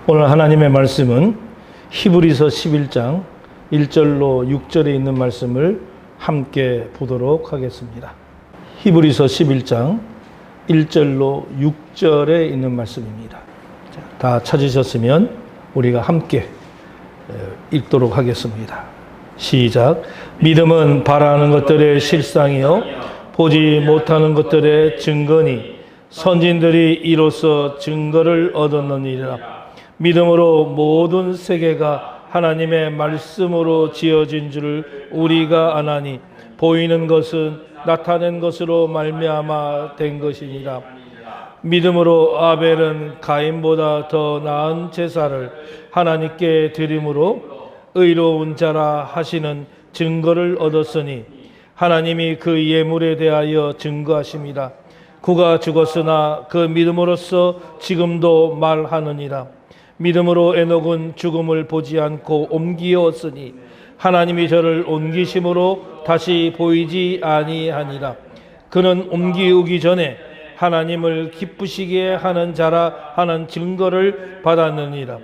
오늘 하나님의 말씀은 히브리서 11장 1절로 6절에 있는 말씀을 함께 보도록 하겠습니다. 히브리서 11장 1절로 6절에 있는 말씀입니다. 다 찾으셨으면 우리가 함께 읽도록 하겠습니다. 시작. 믿음은 바라는 것들의 실상이요 보지 못하는 것들의 증거니 선진들이 이로써 증거를 얻었느니라. 믿음으로 모든 세계가 하나님의 말씀으로 지어진 줄을 우리가 아나니 보이는 것은 나타낸 것으로 말미암아 된 것이니라. 믿음으로 아벨은 가인보다 더 나은 제사를 하나님께 드림으로 의로운 자라 하시는 증거를 얻었으니 하나님이 그 예물에 대하여 증거하심이라. 그가 죽었으나 그 믿음으로써 지금도 말하느니라. 믿음으로 에녹은 죽음을 보지 않고 옮기었으니 하나님이 저를 옮기심으로 다시 보이지 아니하니라. 그는 옮기우기 전에 하나님을 기쁘시게 하는 자라 하는 증거를 받았느니라.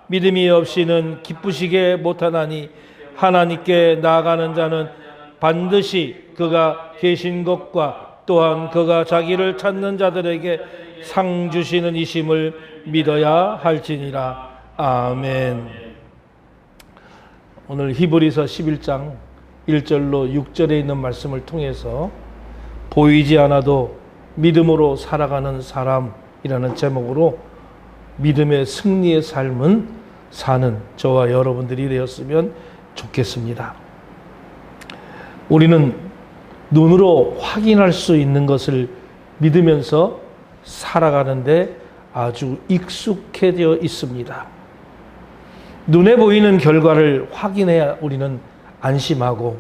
믿음이 없이는 기쁘시게 못하나니 하나님께 나아가는 자는 반드시 그가 계신 것과 또한 그가 자기를 찾는 자들에게 상 주시는 이심을 믿어야 할지니라. 아멘. 오늘 히브리서 11장 1절로 6절에 있는 말씀을 통해서 보이지 않아도 믿음으로 살아가는 사람이라는 제목으로 믿음의 승리의 삶은 사는 저와 여러분들이 되었으면 좋겠습니다. 우리는 눈으로 확인할 수 있는 것을 믿으면서 살아가는데 아주 익숙해져 있습니다. 눈에 보이는 결과를 확인해야 우리는 안심하고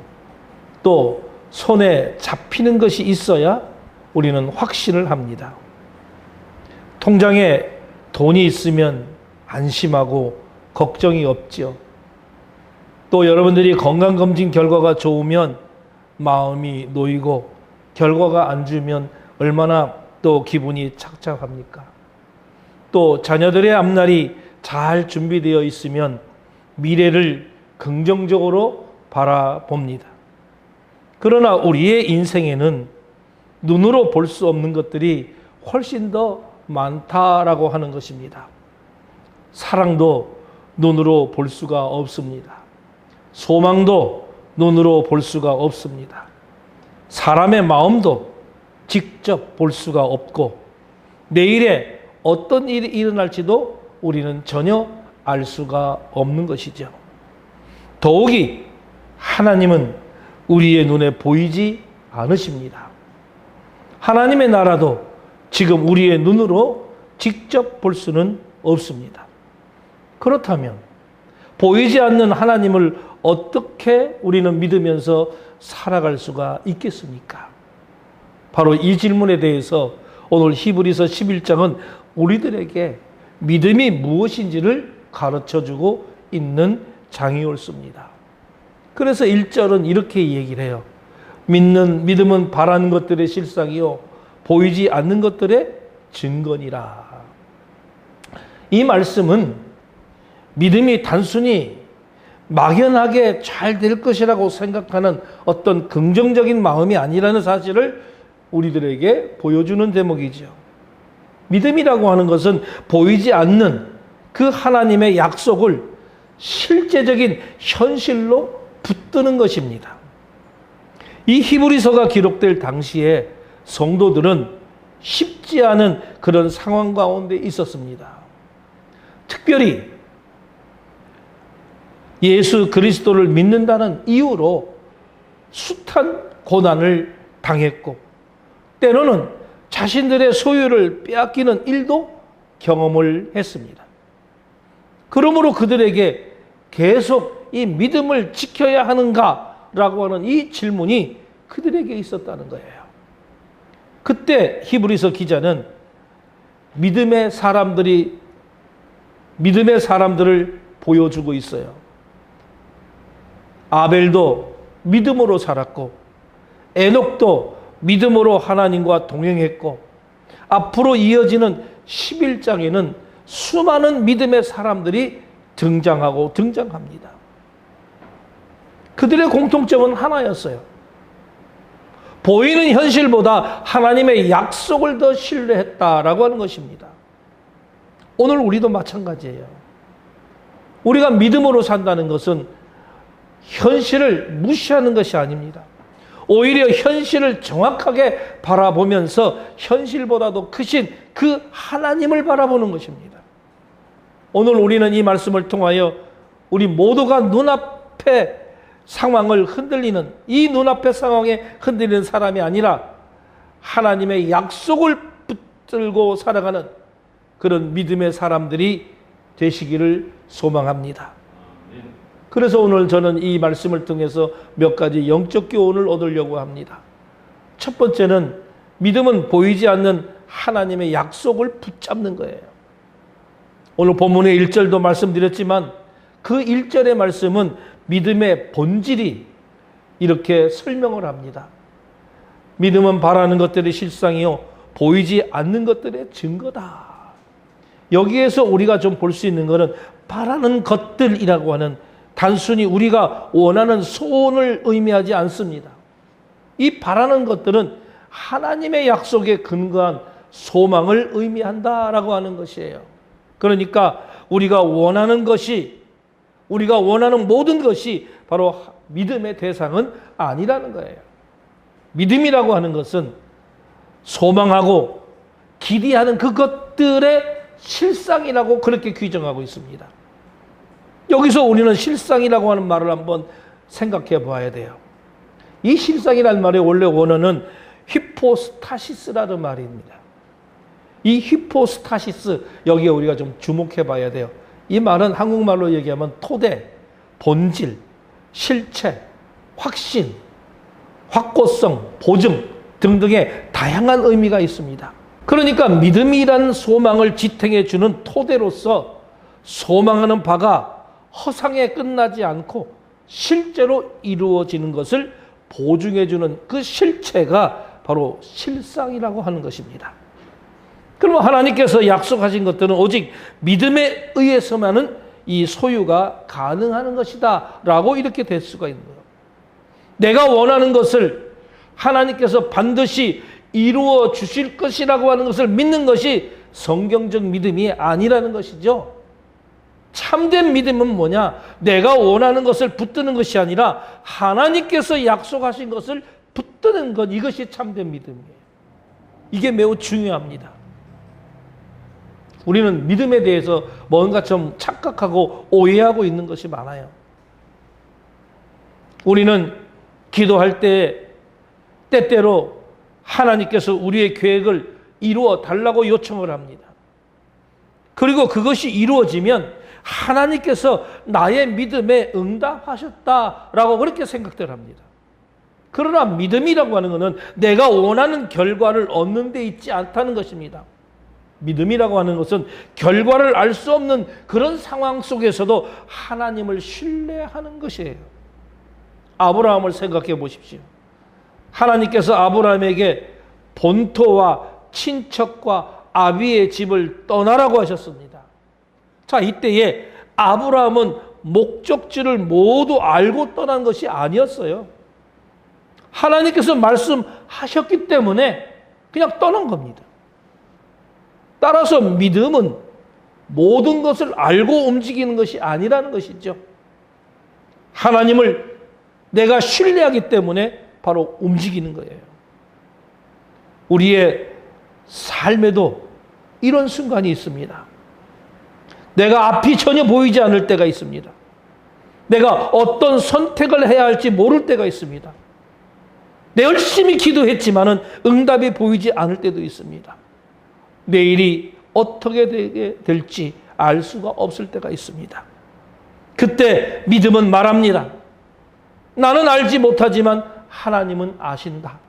또 손에 잡히는 것이 있어야 우리는 확신을 합니다. 통장에 돈이 있으면 안심하고 걱정이 없죠. 또 여러분들이 건강검진 결과가 좋으면 마음이 놓이고 결과가 안 좋으면 얼마나 또 기분이 착잡합니까? 또 자녀들의 앞날이 잘 준비되어 있으면 미래를 긍정적으로 바라봅니다. 그러나 우리의 인생에는 눈으로 볼 수 없는 것들이 훨씬 더 많다라고 하는 것입니다. 사랑도 눈으로 볼 수가 없습니다. 소망도 눈으로 볼 수가 없습니다. 사람의 마음도 직접 볼 수가 없고 내일에 어떤 일이 일어날지도 우리는 전혀 알 수가 없는 것이죠. 더욱이 하나님은 우리의 눈에 보이지 않으십니다. 하나님의 나라도 지금 우리의 눈으로 직접 볼 수는 없습니다. 그렇다면 보이지 않는 하나님을 어떻게 우리는 믿으면서 살아갈 수가 있겠습니까? 바로 이 질문에 대해서 오늘 히브리서 11장은 우리들에게 믿음이 무엇인지를 가르쳐주고 있는 장이었습니다. 그래서 1절은 이렇게 얘기를 해요. 믿음은 바라는 것들의 실상이요 보이지 않는 것들의 증거니라. 이 말씀은 믿음이 단순히 막연하게 잘 될 것이라고 생각하는 어떤 긍정적인 마음이 아니라는 사실을 우리들에게 보여주는 대목이죠. 믿음이라고 하는 것은 보이지 않는 그 하나님의 약속을 실제적인 현실로 붙드는 것입니다. 이 히브리서가 기록될 당시에 성도들은 쉽지 않은 그런 상황 가운데 있었습니다. 특별히 예수 그리스도를 믿는다는 이유로 숱한 고난을 당했고 때로는 자신들의 소유를 빼앗기는 일도 경험을 했습니다. 그러므로 그들에게 계속 이 믿음을 지켜야 하는가라고 하는 이 질문이 그들에게 있었다는 거예요. 그때 히브리서 기자는 믿음의 사람들을 보여주고 있어요. 아벨도 믿음으로 살았고 에녹도 믿음으로 하나님과 동행했고 앞으로 이어지는 11장에는 수많은 믿음의 사람들이 등장합니다. 그들의 공통점은 하나였어요. 보이는 현실보다 하나님의 약속을 더 신뢰했다라고 하는 것입니다. 오늘 우리도 마찬가지예요. 우리가 믿음으로 산다는 것은 현실을 무시하는 것이 아닙니다. 오히려 현실을 정확하게 바라보면서 현실보다도 크신 그 하나님을 바라보는 것입니다. 오늘 우리는 이 말씀을 통하여 우리 모두가 눈앞의 상황을 흔들리는, 이 눈앞의 상황에 흔들리는 사람이 아니라 하나님의 약속을 붙들고 살아가는 그런 믿음의 사람들이 되시기를 소망합니다. 그래서 오늘 저는 이 말씀을 통해서 몇 가지 영적 교훈을 얻으려고 합니다. 첫 번째는 믿음은 보이지 않는 하나님의 약속을 붙잡는 거예요. 오늘 본문의 1절도 말씀드렸지만 그 1절의 말씀은 믿음의 본질이 이렇게 설명을 합니다. 믿음은 바라는 것들의 실상이요 보이지 않는 것들의 증거다. 여기에서 우리가 좀 볼 수 있는 것은 바라는 것들이라고 하는 단순히 우리가 원하는 소원을 의미하지 않습니다. 이 바라는 것들은 하나님의 약속에 근거한 소망을 의미한다라고 하는 것이에요. 그러니까 우리가 원하는 모든 것이 바로 믿음의 대상은 아니라는 거예요. 믿음이라고 하는 것은 소망하고 기대하는 그것들의 실상이라고 그렇게 규정하고 있습니다. 여기서 우리는 실상이라고 하는 말을 한번 생각해 봐야 돼요. 이 실상이라는 말의 원래 원어는 히포스타시스라는 말입니다. 이 히포스타시스, 여기에 우리가 좀 주목해 봐야 돼요. 이 말은 한국말로 얘기하면 토대, 본질, 실체, 확신, 확고성, 보증 등등의 다양한 의미가 있습니다. 그러니까 믿음이라는 소망을 지탱해 주는 토대로서 소망하는 바가 허상에 끝나지 않고 실제로 이루어지는 것을 보증해 주는 그 실체가 바로 실상이라고 하는 것입니다. 그러면 하나님께서 약속하신 것들은 오직 믿음에 의해서만은 이 소유가 가능한 것이다 라고 이렇게 될 수가 있는 거예요. 내가 원하는 것을 하나님께서 반드시 이루어 주실 것이라고 하는 것을 믿는 것이 성경적 믿음이 아니라는 것이죠. 참된 믿음은 뭐냐? 내가 원하는 것을 붙드는 것이 아니라 하나님께서 약속하신 것을 붙드는 것, 이것이 참된 믿음이에요. 이게 매우 중요합니다. 우리는 믿음에 대해서 뭔가 좀 착각하고 오해하고 있는 것이 많아요. 우리는 기도할 때 때때로 하나님께서 우리의 계획을 이루어 달라고 요청을 합니다. 그리고 그것이 이루어지면 하나님께서 나의 믿음에 응답하셨다라고 그렇게 생각들 합니다. 그러나 믿음이라고 하는 것은 내가 원하는 결과를 얻는 데 있지 않다는 것입니다. 믿음이라고 하는 것은 결과를 알 수 없는 그런 상황 속에서도 하나님을 신뢰하는 것이에요. 아브라함을 생각해 보십시오. 하나님께서 아브라함에게 본토와 친척과 아비의 집을 떠나라고 하셨습니다. 자, 이때에 아브라함은 목적지를 모두 알고 떠난 것이 아니었어요. 하나님께서 말씀하셨기 때문에 그냥 떠난 겁니다. 따라서 믿음은 모든 것을 알고 움직이는 것이 아니라는 것이죠. 하나님을 내가 신뢰하기 때문에 바로 움직이는 거예요. 우리의 삶에도 이런 순간이 있습니다. 내가 앞이 전혀 보이지 않을 때가 있습니다. 내가 어떤 선택을 해야 할지 모를 때가 있습니다. 내 열심히 기도했지만은 응답이 보이지 않을 때도 있습니다. 내일이 어떻게 되게 될지 알 수가 없을 때가 있습니다. 그때 믿음은 말합니다. 나는 알지 못하지만 하나님은 아신다.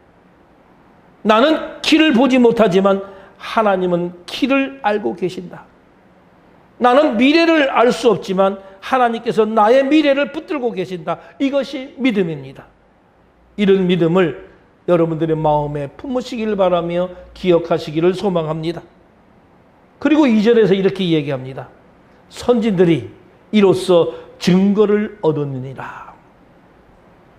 나는 길을 보지 못하지만 하나님은 길을 알고 계신다. 나는 미래를 알 수 없지만 하나님께서 나의 미래를 붙들고 계신다. 이것이 믿음입니다. 이런 믿음을 여러분들의 마음에 품으시기를 바라며 기억하시기를 소망합니다. 그리고 2절에서 이렇게 얘기합니다. 선진들이 이로써 증거를 얻었느니라.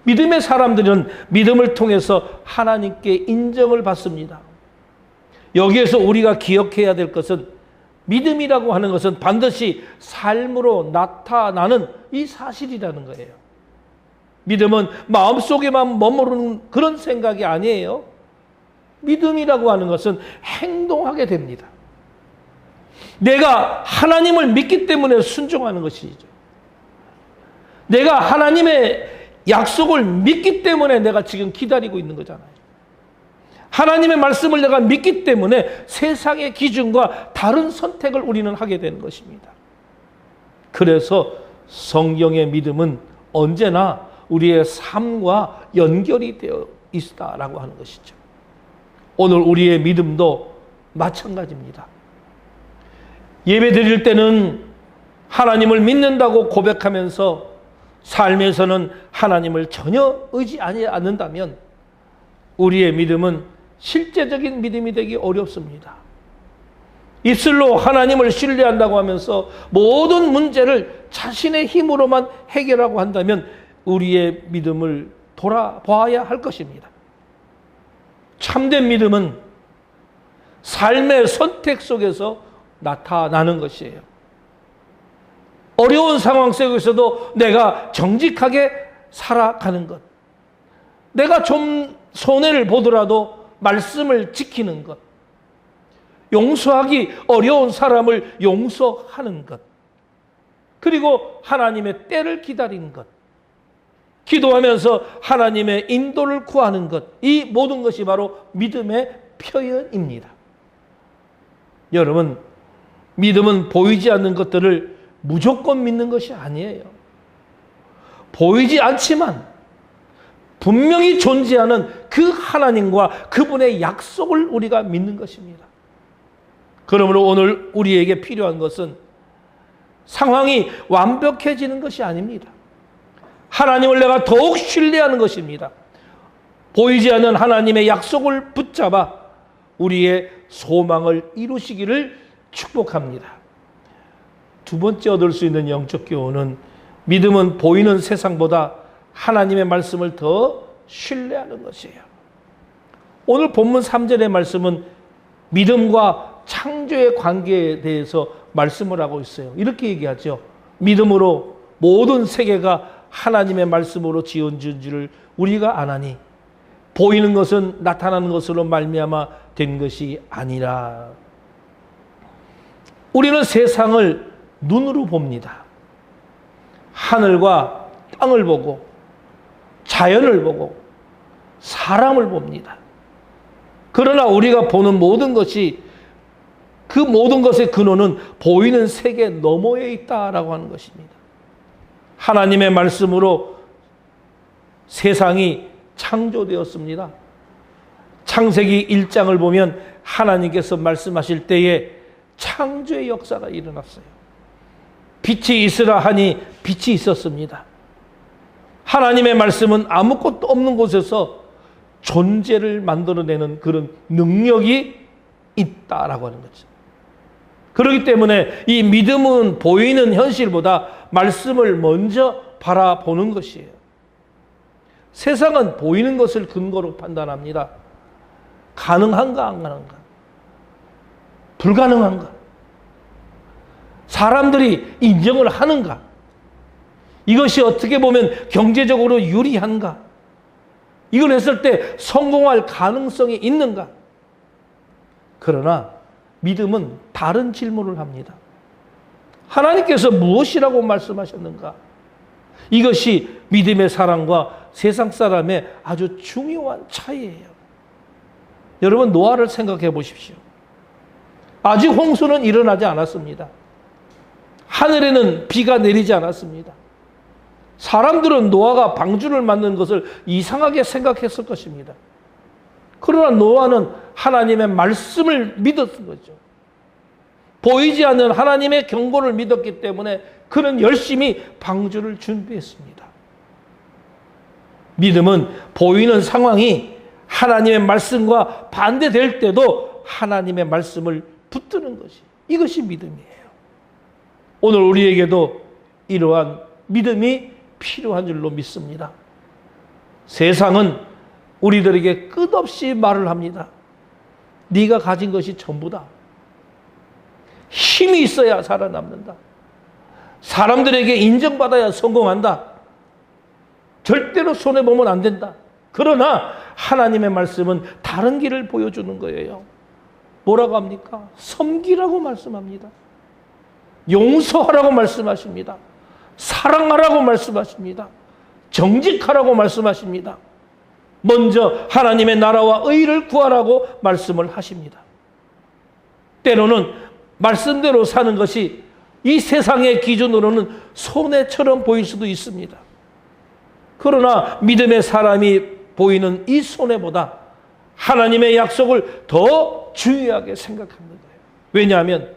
믿음의 사람들은 믿음을 통해서 하나님께 인정을 받습니다. 여기에서 우리가 기억해야 될 것은 믿음이라고 하는 것은 반드시 삶으로 나타나는 이 사실이라는 거예요. 믿음은 마음속에만 머무르는 그런 생각이 아니에요. 믿음이라고 하는 것은 행동하게 됩니다. 내가 하나님을 믿기 때문에 순종하는 것이죠. 내가 하나님의 약속을 믿기 때문에 내가 지금 기다리고 있는 거잖아요. 하나님의 말씀을 내가 믿기 때문에 세상의 기준과 다른 선택을 우리는 하게 되는 것입니다. 그래서 성경의 믿음은 언제나 우리의 삶과 연결이 되어 있다라고 하는 것이죠. 오늘 우리의 믿음도 마찬가지입니다. 예배 드릴 때는 하나님을 믿는다고 고백하면서 삶에서는 하나님을 전혀 의지하지 않는다면 우리의 믿음은 실제적인 믿음이 되기 어렵습니다. 입술로 하나님을 신뢰한다고 하면서 모든 문제를 자신의 힘으로만 해결하고 한다면 우리의 믿음을 돌아봐야 할 것입니다. 참된 믿음은 삶의 선택 속에서 나타나는 것이에요. 어려운 상황 속에서도 내가 정직하게 살아가는 것. 내가 좀 손해를 보더라도 말씀을 지키는 것. 용서하기 어려운 사람을 용서하는 것. 그리고 하나님의 때를 기다리는 것. 기도하면서 하나님의 인도를 구하는 것. 이 모든 것이 바로 믿음의 표현입니다. 여러분, 믿음은 보이지 않는 것들을 무조건 믿는 것이 아니에요. 보이지 않지만 분명히 존재하는 그 하나님과 그분의 약속을 우리가 믿는 것입니다. 그러므로 오늘 우리에게 필요한 것은 상황이 완벽해지는 것이 아닙니다. 하나님을 내가 더욱 신뢰하는 것입니다. 보이지 않는 하나님의 약속을 붙잡아 우리의 소망을 이루시기를 축복합니다. 두 번째 얻을 수 있는 영적 교훈은 믿음은 보이는 세상보다 하나님의 말씀을 더 신뢰하는 것이에요. 오늘 본문 3절의 말씀은 믿음과 창조의 관계에 대해서 말씀을 하고 있어요. 이렇게 얘기하죠. 믿음으로 모든 세계가 하나님의 말씀으로 지어진 줄을 우리가 아나니 보이는 것은 나타나는 것으로 말미암아 된 것이 아니라. 우리는 세상을 눈으로 봅니다. 하늘과 땅을 보고 자연을 보고 사람을 봅니다. 그러나 우리가 보는 모든 것이 그 모든 것의 근원은 보이는 세계 너머에 있다라고 하는 것입니다. 하나님의 말씀으로 세상이 창조되었습니다. 창세기 1장을 보면 하나님께서 말씀하실 때에 창조의 역사가 일어났어요. 빛이 있으라 하니 빛이 있었습니다. 하나님의 말씀은 아무것도 없는 곳에서 존재를 만들어내는 그런 능력이 있다라고 하는 거죠. 그렇기 때문에 이 믿음은 보이는 현실보다 말씀을 먼저 바라보는 것이에요. 세상은 보이는 것을 근거로 판단합니다. 가능한가 안 가능한가? 불가능한가? 사람들이 인정을 하는가? 이것이 어떻게 보면 경제적으로 유리한가? 이걸 했을 때 성공할 가능성이 있는가? 그러나 믿음은 다른 질문을 합니다. 하나님께서 무엇이라고 말씀하셨는가? 이것이 믿음의 사람과 세상 사람의 아주 중요한 차이예요. 여러분, 노아를 생각해 보십시오. 아직 홍수는 일어나지 않았습니다. 하늘에는 비가 내리지 않았습니다. 사람들은 노아가 방주를 만든 것을 이상하게 생각했을 것입니다. 그러나 노아는 하나님의 말씀을 믿었던 거죠. 보이지 않는 하나님의 경고를 믿었기 때문에 그는 열심히 방주를 준비했습니다. 믿음은 보이는 상황이 하나님의 말씀과 반대될 때도 하나님의 말씀을 붙드는 것이. 이것이 믿음이에요. 오늘 우리에게도 이러한 믿음이 필요한 줄로 믿습니다. 세상은 우리들에게 끝없이 말을 합니다. 네가 가진 것이 전부다. 힘이 있어야 살아남는다. 사람들에게 인정받아야 성공한다. 절대로 손해보면 안 된다. 그러나 하나님의 말씀은 다른 길을 보여주는 거예요. 뭐라고 합니까? 섬기라고 말씀합니다. 용서하라고 말씀하십니다. 사랑하라고 말씀하십니다. 정직하라고 말씀하십니다. 먼저 하나님의 나라와 의를 구하라고 말씀을 하십니다. 때로는 말씀대로 사는 것이 이 세상의 기준으로는 손해처럼 보일 수도 있습니다. 그러나 믿음의 사람이 보이는 이 손해보다 하나님의 약속을 더 중요하게 생각하는 거예요. 왜냐하면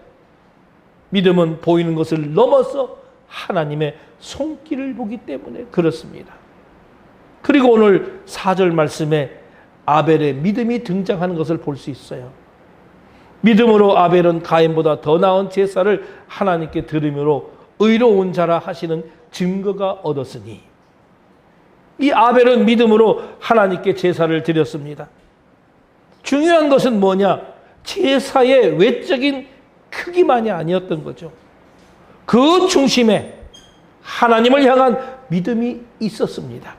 믿음은 보이는 것을 넘어서 하나님의 손길을 보기 때문에 그렇습니다. 그리고 오늘 4절 말씀에 아벨의 믿음이 등장하는 것을 볼 수 있어요. 믿음으로 아벨은 가인보다 더 나은 제사를 하나님께 드림으로 의로운 자라 하시는 증거가 얻었으니, 이 아벨은 믿음으로 하나님께 제사를 드렸습니다. 중요한 것은 뭐냐? 제사의 외적인 크기만이 아니었던 거죠. 그 중심에 하나님을 향한 믿음이 있었습니다.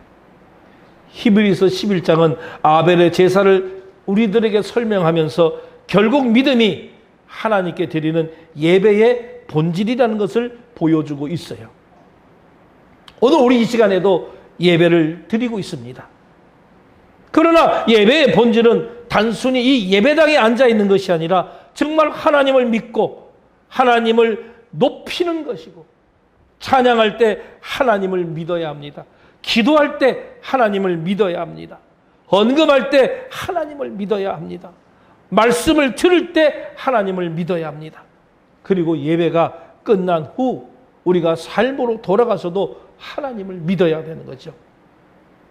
히브리서 11장은 아벨의 제사를 우리들에게 설명하면서 결국 믿음이 하나님께 드리는 예배의 본질이라는 것을 보여주고 있어요. 오늘 우리 이 시간에도 예배를 드리고 있습니다. 그러나 예배의 본질은 단순히 이 예배당에 앉아 있는 것이 아니라 정말 하나님을 믿고 하나님을 높이는 것이고, 찬양할 때 하나님을 믿어야 합니다. 기도할 때 하나님을 믿어야 합니다. 헌금할 때 하나님을 믿어야 합니다. 말씀을 들을 때 하나님을 믿어야 합니다. 그리고 예배가 끝난 후 우리가 삶으로 돌아가서도 하나님을 믿어야 되는 거죠.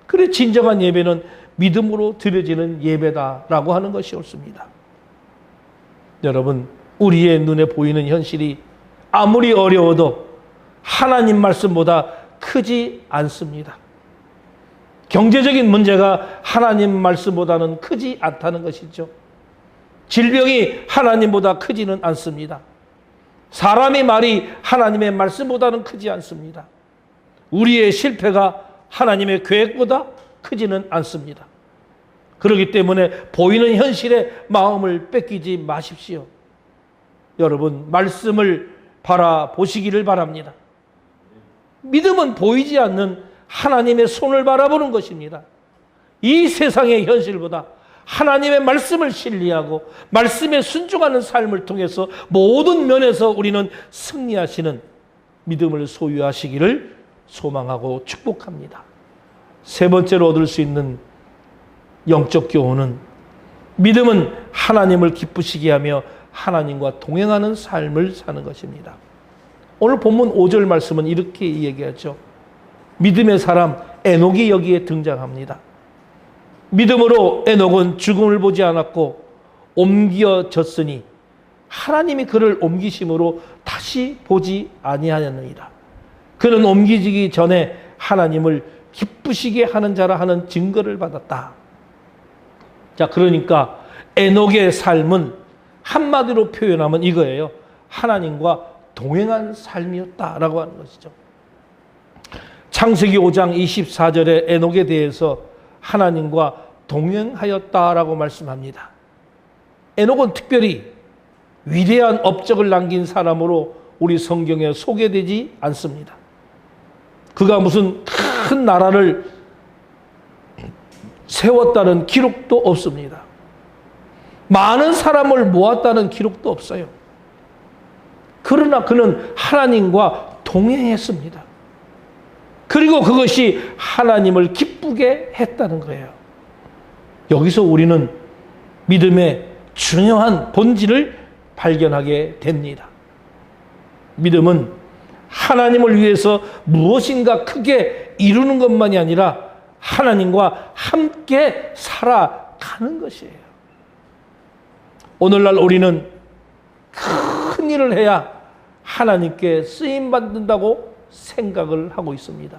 그래 진정한 예배는 믿음으로 드려지는 예배다라고 하는 것이 옳습니다. 여러분, 우리의 눈에 보이는 현실이 아무리 어려워도 하나님 말씀보다 크지 않습니다. 경제적인 문제가 하나님 말씀보다는 크지 않다는 것이죠. 질병이 하나님보다 크지는 않습니다. 사람의 말이 하나님의 말씀보다는 크지 않습니다. 우리의 실패가 하나님의 계획보다 크지는 않습니다. 그렇기 때문에 보이는 현실에 마음을 뺏기지 마십시오. 여러분, 말씀을 바라보시기를 바랍니다. 믿음은 보이지 않는 하나님의 손을 바라보는 것입니다. 이 세상의 현실보다 하나님의 말씀을 신뢰하고 말씀에 순종하는 삶을 통해서 모든 면에서 우리는 승리하시는 믿음을 소유하시기를 소망하고 축복합니다. 세 번째로 얻을 수 있는 영적 교훈은, 믿음은 하나님을 기쁘시게 하며 하나님과 동행하는 삶을 사는 것입니다. 오늘 본문 5절 말씀은 이렇게 얘기하죠. 믿음의 사람 에녹이 여기에 등장합니다. 믿음으로 에녹은 죽음을 보지 않았고 옮겨졌으니 하나님이 그를 옮기심으로 다시 보지 아니하였느니라. 그는 옮기지기 전에 하나님을 기쁘시게 하는 자라 하는 증거를 받았다. 자, 그러니까 에녹의 삶은 한마디로 표현하면 이거예요. 하나님과 동행한 삶이었다라고 하는 것이죠. 창세기 5장 24절에 에녹에 대해서 하나님과 동행하였다라고 말씀합니다. 에녹은 특별히 위대한 업적을 남긴 사람으로 우리 성경에 소개되지 않습니다. 그가 무슨 큰 나라를 세웠다는 기록도 없습니다. 많은 사람을 모았다는 기록도 없어요. 그러나 그는 하나님과 동행했습니다. 그리고 그것이 하나님을 기쁘게 했다는 거예요. 여기서 우리는 믿음의 중요한 본질을 발견하게 됩니다. 믿음은 하나님을 위해서 무엇인가 크게 이루는 것만이 아니라 하나님과 함께 살아가는 것이에요. 오늘날 우리는 큰 큰 일을 해야 하나님께 쓰임받는다고 생각을 하고 있습니다.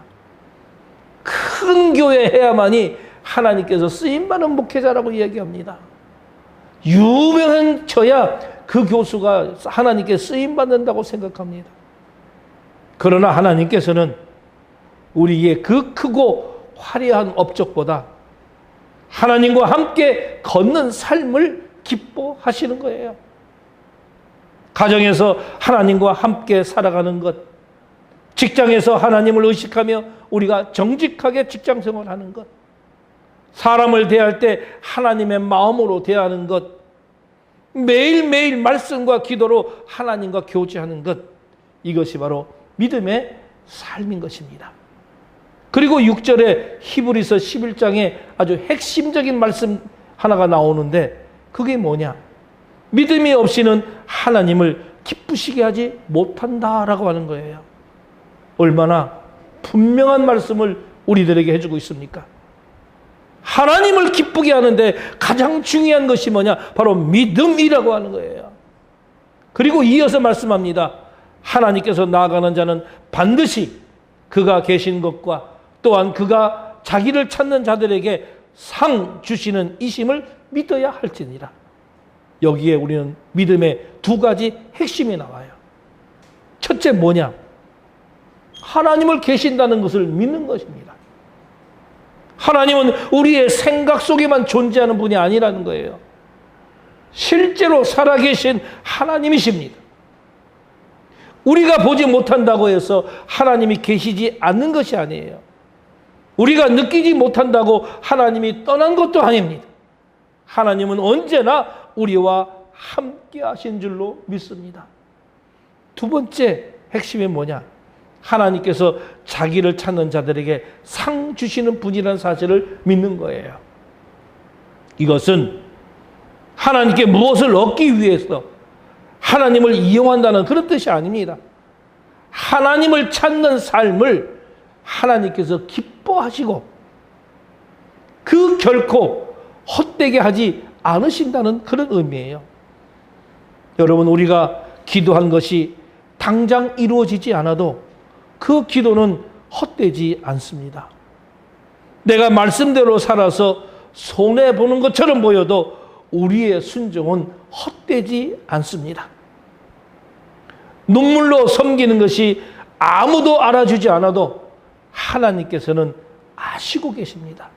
큰 교회 해야만이 하나님께서 쓰임받는 목회자라고 이야기합니다. 유명해져야 그 교수가 하나님께 쓰임받는다고 생각합니다. 그러나 하나님께서는 우리의 그 크고 화려한 업적보다 하나님과 함께 걷는 삶을 기뻐하시는 거예요. 가정에서 하나님과 함께 살아가는 것, 직장에서 하나님을 의식하며 우리가 정직하게 직장 생활하는 것, 사람을 대할 때 하나님의 마음으로 대하는 것, 매일매일 말씀과 기도로 하나님과 교제하는 것, 이것이 바로 믿음의 삶인 것입니다. 그리고 6절에 히브리서 11장에 아주 핵심적인 말씀 하나가 나오는데 그게 뭐냐? 믿음이 없이는 하나님을 기쁘시게 하지 못한다라고 하는 거예요. 얼마나 분명한 말씀을 우리들에게 해주고 있습니까? 하나님을 기쁘게 하는데 가장 중요한 것이 뭐냐? 바로 믿음이라고 하는 거예요. 그리고 이어서 말씀합니다. 하나님께서 나아가는 자는 반드시 그가 계신 것과 또한 그가 자기를 찾는 자들에게 상 주시는 이심을 믿어야 할지니라. 여기에 우리는 믿음의 두 가지 핵심이 나와요. 첫째 뭐냐? 하나님을 계신다는 것을 믿는 것입니다. 하나님은 우리의 생각 속에만 존재하는 분이 아니라는 거예요. 실제로 살아계신 하나님이십니다. 우리가 보지 못한다고 해서 하나님이 계시지 않는 것이 아니에요. 우리가 느끼지 못한다고 하나님이 떠난 것도 아닙니다. 하나님은 언제나 우리와 함께 하신 줄로 믿습니다. 두 번째 핵심이 뭐냐? 하나님께서 자기를 찾는 자들에게 상 주시는 분이라는 사실을 믿는 거예요. 이것은 하나님께 무엇을 얻기 위해서 하나님을 이용한다는 그런 뜻이 아닙니다. 하나님을 찾는 삶을 하나님께서 기뻐하시고 그 결코 헛되게 하지 않으신다는 그런 의미예요. 여러분, 우리가 기도한 것이 당장 이루어지지 않아도 그 기도는 헛되지 않습니다. 내가 말씀대로 살아서 손해보는 것처럼 보여도 우리의 순종은 헛되지 않습니다. 눈물로 섬기는 것이 아무도 알아주지 않아도 하나님께서는 아시고 계십니다.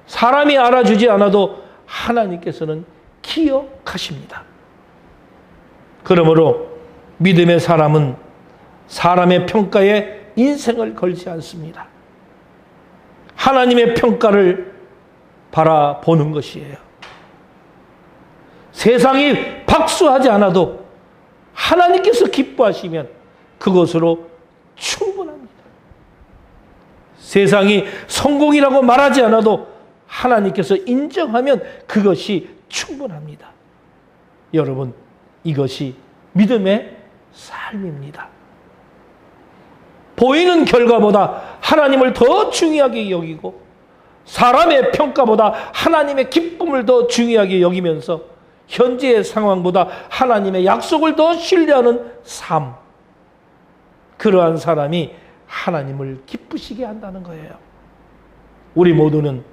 사람이 알아주지 않아도 하나님께서는 기억하십니다. 그러므로 믿음의 사람은 사람의 평가에 인생을 걸지 않습니다. 하나님의 평가를 바라보는 것이에요. 세상이 박수하지 않아도 하나님께서 기뻐하시면 그것으로 충분합니다. 세상이 성공이라고 말하지 않아도 하나님께서 인정하면 그것이 충분합니다. 여러분, 이것이 믿음의 삶입니다. 보이는 결과보다 하나님을 더 중요하게 여기고 사람의 평가보다 하나님의 기쁨을 더 중요하게 여기면서 현재의 상황보다 하나님의 약속을 더 신뢰하는 삶, 그러한 사람이 하나님을 기쁘시게 한다는 거예요. 우리 모두는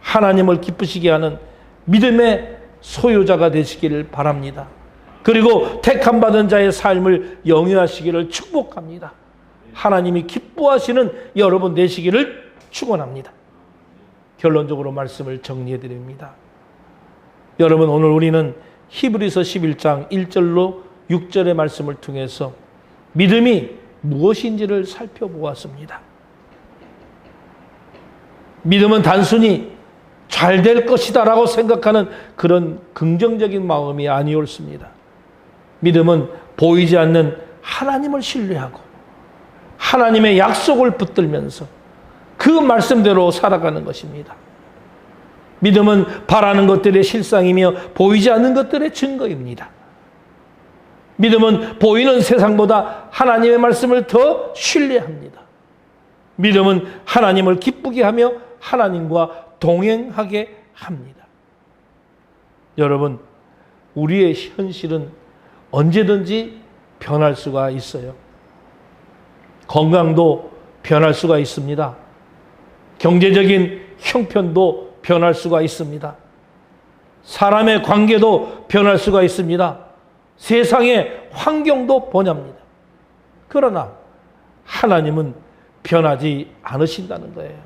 하나님을 기쁘시게 하는 믿음의 소유자가 되시기를 바랍니다. 그리고 택함받은 자의 삶을 영위하시기를 축복합니다. 하나님이 기뻐하시는 여러분 되시기를 축원합니다. 결론적으로 말씀을 정리해 드립니다. 여러분, 오늘 우리는 히브리서 11장 1절로 6절의 말씀을 통해서 믿음이 무엇인지를 살펴보았습니다. 믿음은 단순히 잘 될 것이다 라고 생각하는 그런 긍정적인 마음이 아니었습니다. 믿음은 보이지 않는 하나님을 신뢰하고 하나님의 약속을 붙들면서 그 말씀대로 살아가는 것입니다. 믿음은 바라는 것들의 실상이며 보이지 않는 것들의 증거입니다. 믿음은 보이는 세상보다 하나님의 말씀을 더 신뢰합니다. 믿음은 하나님을 기쁘게 하며 하나님과 동행하게 합니다. 여러분, 우리의 현실은 언제든지 변할 수가 있어요. 건강도 변할 수가 있습니다. 경제적인 형편도 변할 수가 있습니다. 사람의 관계도 변할 수가 있습니다. 세상의 환경도 변합니다. 그러나 하나님은 변하지 않으신다는 거예요.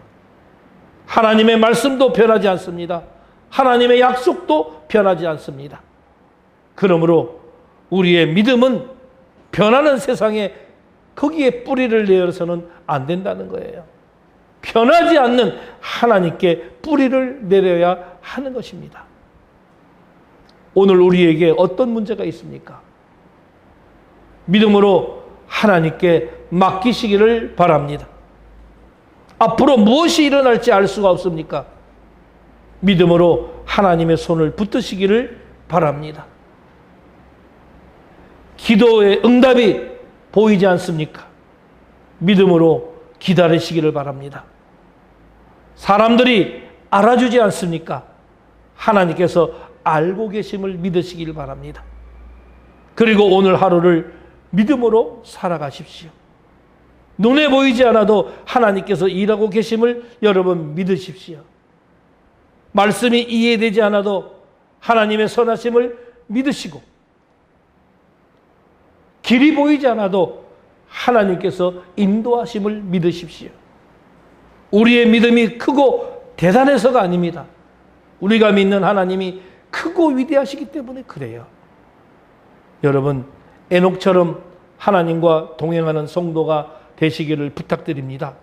하나님의 말씀도 변하지 않습니다. 하나님의 약속도 변하지 않습니다. 그러므로 우리의 믿음은 변하는 세상에 거기에 뿌리를 내어서는 안 된다는 거예요. 변하지 않는 하나님께 뿌리를 내려야 하는 것입니다. 오늘 우리에게 어떤 문제가 있습니까? 믿음으로 하나님께 맡기시기를 바랍니다. 앞으로 무엇이 일어날지 알 수가 없습니까? 믿음으로 하나님의 손을 붙드시기를 바랍니다. 기도의 응답이 보이지 않습니까? 믿음으로 기다리시기를 바랍니다. 사람들이 알아주지 않습니까? 하나님께서 알고 계심을 믿으시길 바랍니다. 그리고 오늘 하루를 믿음으로 살아가십시오. 눈에 보이지 않아도 하나님께서 일하고 계심을 여러분 믿으십시오. 말씀이 이해되지 않아도 하나님의 선하심을 믿으시고, 길이 보이지 않아도 하나님께서 인도하심을 믿으십시오. 우리의 믿음이 크고 대단해서가 아닙니다. 우리가 믿는 하나님이 크고 위대하시기 때문에 그래요. 여러분, 에녹처럼 하나님과 동행하는 성도가 되시기를 부탁드립니다.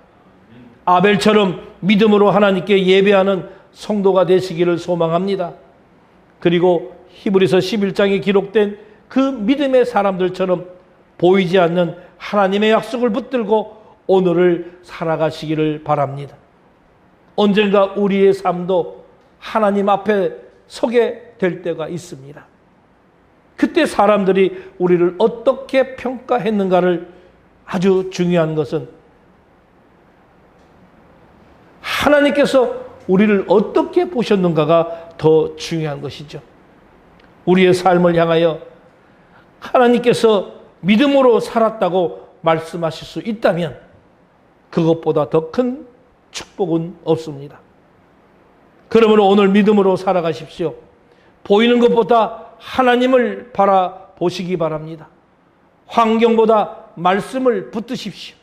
아벨처럼 믿음으로 하나님께 예배하는 성도가 되시기를 소망합니다. 그리고 히브리서 11장에 기록된 그 믿음의 사람들처럼 보이지 않는 하나님의 약속을 붙들고 오늘을 살아가시기를 바랍니다. 언젠가 우리의 삶도 하나님 앞에 서게 될 때가 있습니다. 그때 사람들이 우리를 어떻게 평가했는가를 아주 중요한 것은 하나님께서 우리를 어떻게 보셨는가가 더 중요한 것이죠. 우리의 삶을 향하여 하나님께서 믿음으로 살았다고 말씀하실 수 있다면 그것보다 더 큰 축복은 없습니다. 그러므로 오늘 믿음으로 살아가십시오. 보이는 것보다 하나님을 바라보시기 바랍니다. 환경보다 말씀을 붙드십시오.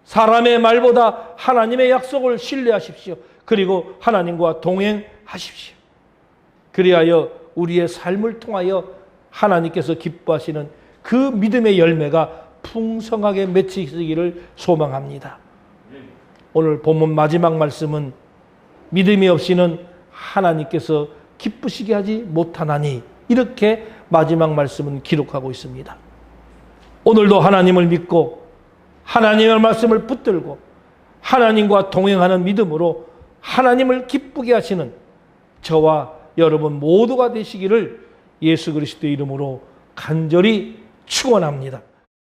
사람의 말보다 하나님의 약속을 신뢰하십시오. 그리고 하나님과 동행하십시오. 그리하여 우리의 삶을 통하여 하나님께서 기뻐하시는 그 믿음의 열매가 풍성하게 맺히기를 소망합니다. 오늘 본문 마지막 말씀은 믿음이 없이는 하나님께서 기쁘시게 하지 못하나니, 이렇게 마지막 말씀은 기록하고 있습니다. 오늘도 하나님을 믿고 하나님의 말씀을 붙들고 하나님과 동행하는 믿음으로 하나님을 기쁘게 하시는 저와 여러분 모두가 되시기를 예수 그리스도의 이름으로 간절히 축원합니다.